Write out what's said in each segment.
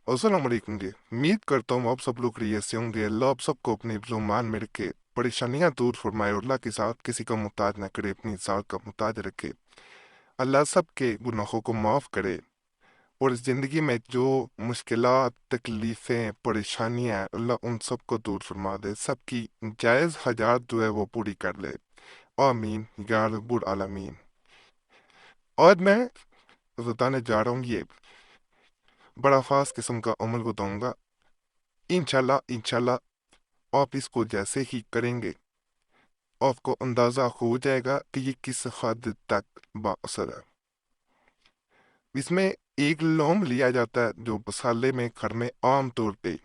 अस्सलाम वालेकुम जी। उम्मीद करता हूँ आप सब लोग खैरियत से होंगे। अल्लाह आप सबको अपने जुल्मान में रखे, परेशानियां दूर फरमाए और अल्लाह के साथ किसी का मुहताज ना करे, अपनी ज़ात का मुहताज रखे। अल्लाह सब के गुनाहों को माफ़ करे और इस ज़िंदगी में जो मुश्किलात, तकलीफ़ें, परेशानियां हैं, अल्लाह उन सब को दूर फरमा दे, सबकी जायज़ हाजात जो है वो पूरी कर ले। आमीन या रब्बुल आलमीन। और मैं बताने जा रहा हूँ, ये बड़ा ख़ास किस्म का अमल बताऊँगा। इंशाल्लाह इंशाल्लाह आप इसको जैसे ही करेंगे आपको अंदाज़ा हो जाएगा कि ये किस हद तक बाअसर है। इसमें एक लौंग लिया जाता है जो मसाले में घर में आम तौर पे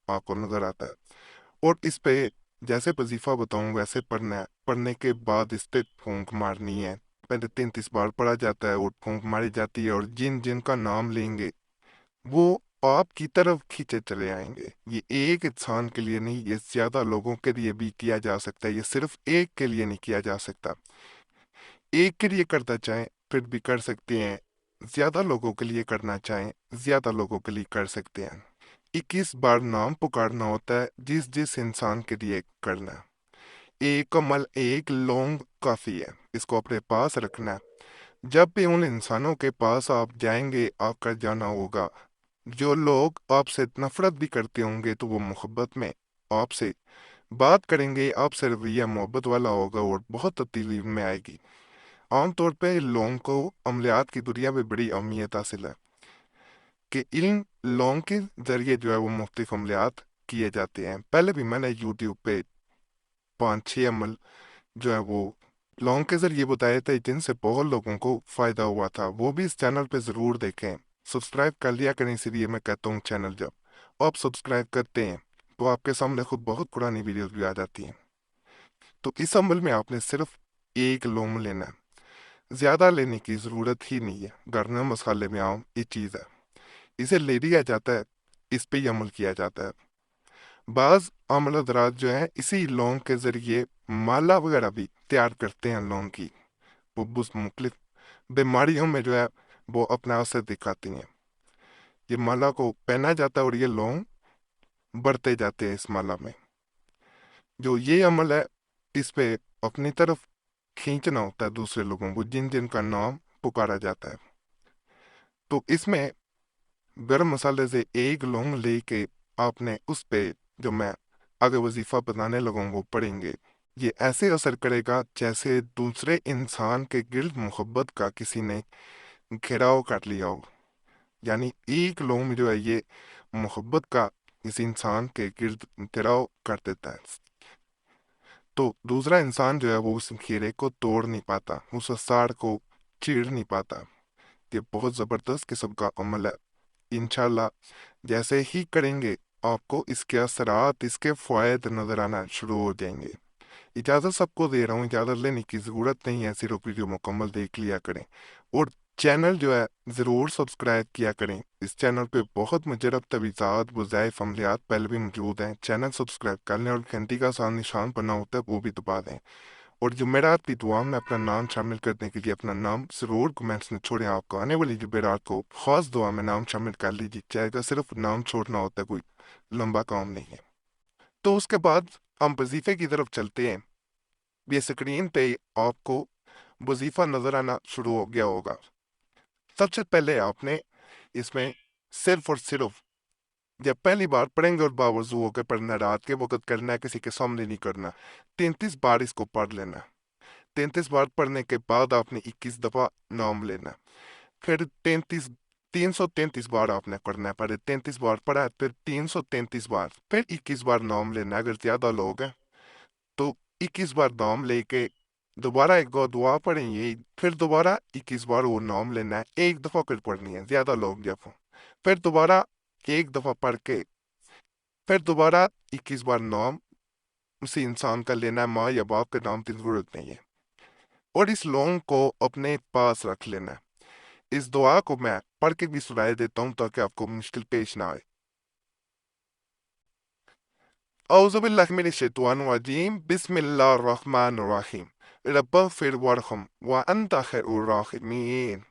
आपको नज़र आता है, और इस पे जैसे वजीफ़ा बताऊँ वैसे पढ़ना है। पढ़ने के बाद इस पे फूंक मारनी है। पहले 33 बार पढ़ा जाता है और फूंक मारी जाती है, और जिन जिन का नाम लेंगे वो आपकी तरफ खींचे चले आएंगे। ये एक इंसान के लिए नहीं, ये ज्यादा लोगों के लिए भी किया जा सकता है, ये सिर्फ एक के लिए नहीं किया जा सकता। एक के लिए करना चाहें फिर भी कर सकते हैं, ज्यादा लोगों के लिए करना चाहें ज्यादा लोगों के लिए कर सकते हैं। 21 बार नाम पुकारना होता है जिस जिस इंसान के लिए करना है। एक अमल, एक लौंग काफी है, इसको अपने पास रखना है। जब भी उन इंसानों के पास आप जाएंगे, आपका जाना होगा, जो लोग आपसे नफरत भी करते होंगे तो वो मोहब्बत में आपसे बात करेंगे, आपसे रवैया मोहब्बत वाला होगा और बहुत तब्दीली में आएगी। आमतौर पे लोगों को अमलियात की दुनिया में बड़ी अहमियत हासिल है कि इन लोगों के जरिए जो है वो मुख्तलिफ अमलियात किए जाते हैं। पहले भी मैंने यूट्यूब पे 5-6 अमल जो है वो लोगों के जरिए बताए थे जिनसे बहुत लोगों को फायदा हुआ था, वो भी इस चैनल पे जरूर देखें। सब्सक्राइब कर लिया करें, इसीलिए मैं कहता हूँ चैनल जब आप सब्सक्राइब करते हैं तो आपके सामने खुद बहुत पुरानी वीडियोस भी आ जाती हैं। तो इस अमल में आपने सिर्फ एक लौंग लेना है, ज्यादा लेने की जरूरत ही नहीं है। गरम मसाले में आम ये चीज है, इसे ले लिया जाता है, इस पे ही अमल किया जाता है। बाज अमल हजरात जो है इसी लौंग के जरिए माला वगैरह भी तैयार करते हैं लौंग की। वो मुख्तलिफ बीमारियों में जो है वो अपना असर दिखाती हैं। ये माला को पहना जाता है और ये लौंग बढ़ते जाते हैं इस माला में। जो ये अमल है इस पे अपनी तरफ खींचना होता है दूसरे लोगों को जिन जिन का नाम पुकारा जाता है। तो इसमें गरम मसाले से एक लौंग लेके आपने उस पे जो मैं आगे वजीफा बताने लगूँ वो पढ़ेंगे। ये ऐसे असर करेगा जैसे दूसरे इंसान के गिर्द मोहब्बत का किसी ने घेराव कर लिया हो। यानी एक लौंग जो है ये मोहब्बत का इस इंसान के गिर्द घेराव कर देता है, तो दूसरा इंसान जो है वो उस घेरे को तोड़ नहीं पाता, उस साड़ को चीर नहीं पाता। ये बहुत ज़बरदस्त किस्म का अमल है। इंशाल्लाह जैसे ही करेंगे आपको इसके असरात, इसके फ़ायदे नज़र आना शुरू हो जाएंगे। इजाज़त सबको दे रहा हूँ, इजाज़त लेने की ज़रूरत नहीं है, सिर्फ वीडियो मुकम्मल देख लिया करें और चैनल जो है ज़रूर सब्सक्राइब किया करें। इस चैनल पे बहुत मुजरब तवीज़ात, वज़ाइफ, अमलियात पहले भी मौजूद हैं। चैनल सब्सक्राइब कर लें और घंटी का साथ निशान बना होता है वो भी दबा दें। और जुमेरात की दुआ में अपना नाम शामिल करने के लिए अपना नाम ज़रूर कमेंट्स में छोड़ें। आपको आने वाली जुमेरात को ख़ास दुआ में नाम शामिल कर लीजिए जाएगा, सिर्फ नाम छोड़ना होता है, कोई लंबा काम नहीं है। तो उसके बाद हम वजीफे की तरफ चलते हैं। ये स्क्रीन पे आपको वजीफा नजर आना शुरू हो गया होगा। सबसे पहले आपने इसमें सिर्फ और सिर्फ जब पहली बार पढ़ेंगे और बावजू होकर पढ़ना, रात के वक्त करना है, किसी के सामने नहीं करना। 33 बार इसको पढ़ लेना। 33 बार पढ़ने के बाद आपने 21 दफा नाम लेना। फिर 333 बार आपने पढ़ना है। पहले 33 बार पढ़ा है, फिर 333 बार, फिर 21 बार नाम लेना है। अगर ज्यादा लोग हैं तो 21 बार नाम लेके दोबारा एक गो दुआ पढ़ेंगे, फिर दोबारा 21 बार वो नाम लेना है। एक दफा फिर पढ़नी है ज्यादा लोग जब हों। फिर दोबारा एक दफा पढ़ के फिर दोबारा 21 बार नाम उसी इंसान का लेना है, माँ या बाप के नाम की जरूरत नहीं है। और इस लोंग को अपने पास रख लेना है। इस दुआ को मैं पढ़ के भी सुनाई देता हूँ ताकि आपको मुश्किल पेश ना आए। औज़ुबिल्लाहिमिनश्शैतानिर्रजीम, बिस्मिल्लाहिर्रहमानिर्रहीम, रब्बिग़फिर वरहम व अंत खैरुर राहिमीन।